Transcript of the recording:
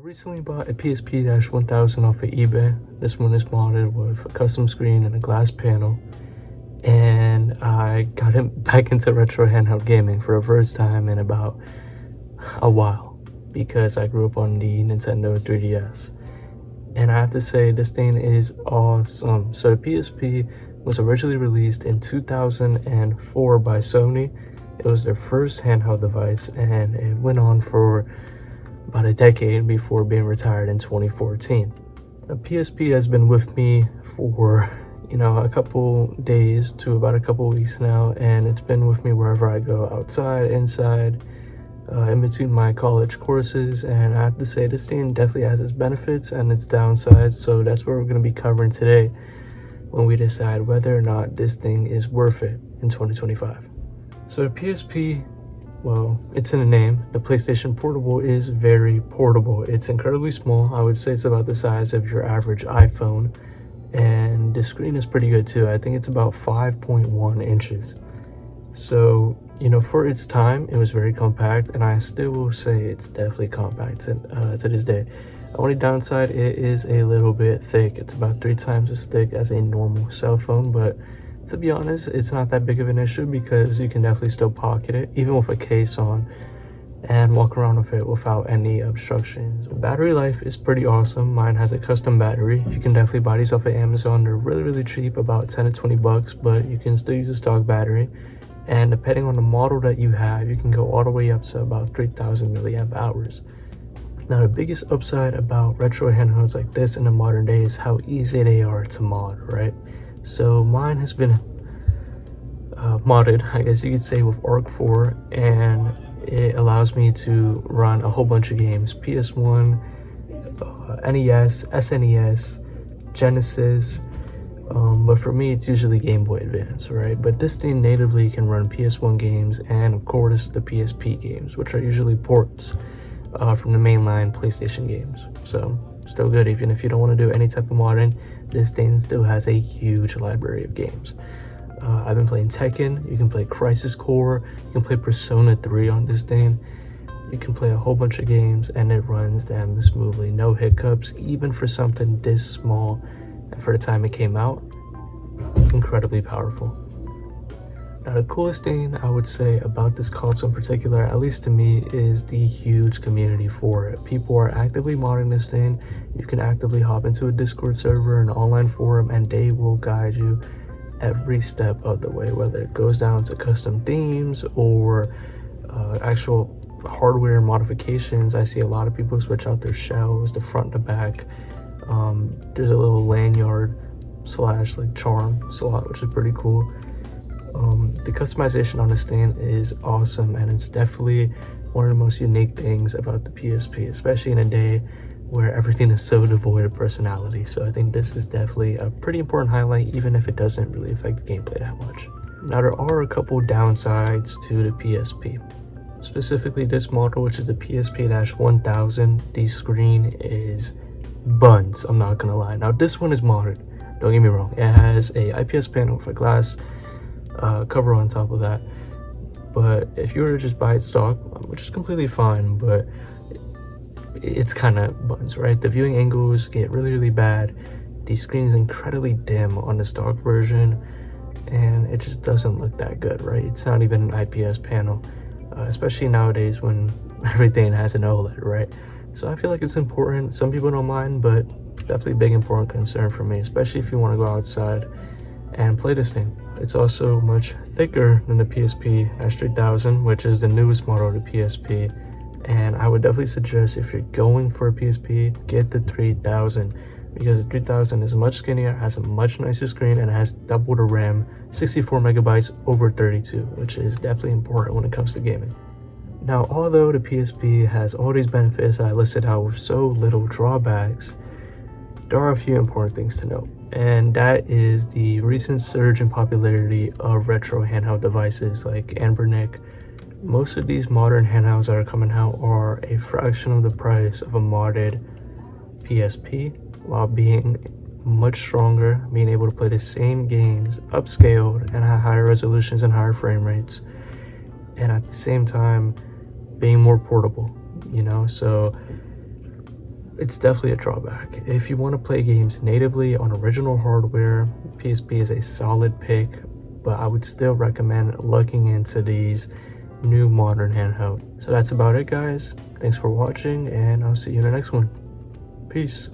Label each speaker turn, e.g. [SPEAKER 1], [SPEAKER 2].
[SPEAKER 1] recently bought a PSP-1000 off of eBay. This one is modded with a custom screen and a glass panel. And I got him back into retro handheld gaming for the first time in about a while because I grew up on the Nintendo 3DS. And I have to say, this thing is awesome. So the PSP was originally released in 2004 by Sony. It was their first handheld device, and it went on for about a decade before being retired in 2014. The PSP has been with me for a couple days to about a couple weeks now, and it's been with me wherever I go, outside, inside, in between my college courses. And I have to say, this thing definitely has its benefits and its downsides, so that's what we're going to be covering today when we decide whether or not this thing is worth it in 2025. So the PSP, well, it's in the name. The PlayStation Portable is very portable. It's incredibly small. I would say it's about the size of your average iPhone, and the screen is pretty good too. I think it's about 5.1 inches. So, for its time, it was very compact, and I still will say it's definitely compact to this day. The only downside, it is a little bit thick. It's about 3 times as thick as a normal cell phone, but to be honest, it's not that big of an issue because you can definitely still pocket it, even with a case on, and walk around with it without any obstructions. Battery life is pretty awesome. Mine has a custom battery. You can definitely buy these off of Amazon. They're really cheap, about 10 to 20 bucks, but you can still use a stock battery. And depending on the model that you have, you can go all the way up to about 3,000 milliamp hours. Now, the biggest upside about retro handhelds like this in the modern day is how easy they are to mod, right? So mine has been modded, I guess you could say, with Arc 4, and it allows me to run a whole bunch of games: PS1, NES, SNES, Genesis, but for me it's usually Game Boy Advance, right? But this thing natively can run PS1 games and of course the PSP games, which are usually ports from the mainline PlayStation games. So still good. Even if you don't want to do any type of modding, this thing still has a huge library of games. I've been playing Tekken. You can play Crisis Core. You can play Persona 3 on this thing. You can play a whole bunch of games, and it runs damn smoothly. No hiccups, even for something this small. And for the time it came out, incredibly powerful. Now, the coolest thing I would say about this console in particular, at least to me, is the huge community for it. People are actively modding this thing. You can actively hop into a Discord server, an online forum, and they will guide you every step of the way, whether it goes down to custom themes or actual hardware modifications. I see a lot of people switch out their shells, the front to back. There's a little lanyard slash charm slot, which is pretty cool. The customization on this thing is awesome, and it's definitely one of the most unique things about the PSP, especially in a day where everything is so devoid of personality. So I think this is definitely a pretty important highlight, even if it doesn't really affect the gameplay that much. Now, there are a couple downsides to the PSP. Specifically this model, which is the PSP-1000, the screen is buns, I'm not gonna lie. Now, this one is modded, don't get me wrong. It has a IPS panel with a glass cover on top of that, but if you were to just buy it stock, which is completely fine, but it's kind of buns, right? The viewing angles get really bad. The screen is incredibly dim on the stock version, and it just doesn't look that good, right? It's not even an IPS panel, especially nowadays when everything has an OLED, right? So I feel like it's important. Some people don't mind, but it's definitely a big important concern for me, especially if you want to go outside and play this thing. It's also much thicker than the PSP S3000, which is the newest model of the PSP. And I would definitely suggest, if you're going for a PSP, get the 3000, because the 3000 is much skinnier, has a much nicer screen, and has double the RAM, 64 megabytes over 32, which is definitely important when it comes to gaming. Now, although the PSP has all these benefits that I listed out with so little drawbacks, there are a few important things to note, and that is the recent surge in popularity of retro handheld devices like Anbernic. Most of these modern handhelds that are coming out are a fraction of the price of a modded PSP, while being much stronger, being able to play the same games upscaled and at higher resolutions and higher frame rates, and at the same time being more portable. So it's definitely a drawback. If you want to play games natively on original hardware, PSP is a solid pick, but I would still recommend looking into these new modern handheld. So that's about it, guys. Thanks for watching, and I'll see you in the next one. Peace.